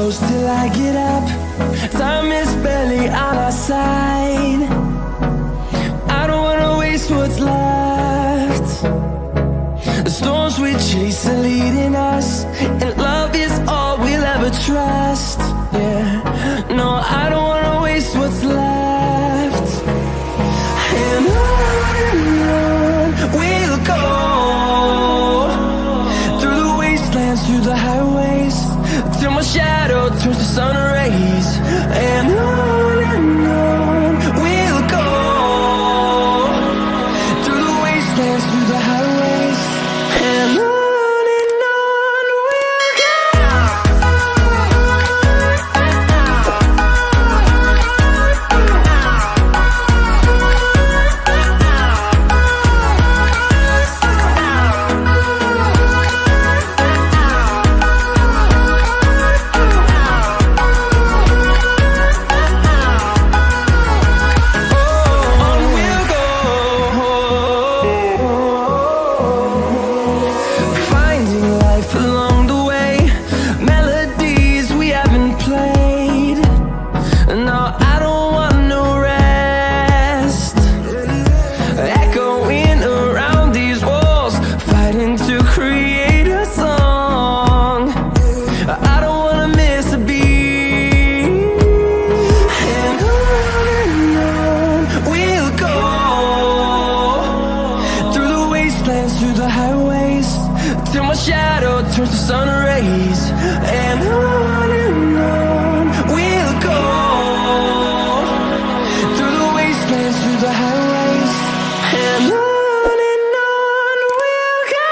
close till I get up. Time is barely on our side. I don't wanna waste what's left. The storms we chase are leading us, and love is all we'll ever trust. Yeah, no, I don't wanna waste what's left. And on we'll go, through the wastelands, through the highways, till my shadow turns to sun rays. And on we'll go, through the wastelands, through the highways, and on we'll go. Through the highways, till my shadow turns to sun rays. And on we'll go, through the wastelands, through the highways, and on we'll go.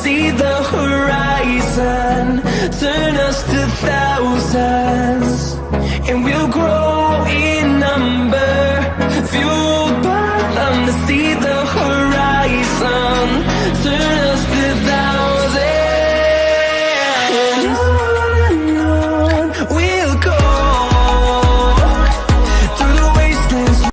See the horizon turn us to thousands, and we'll grow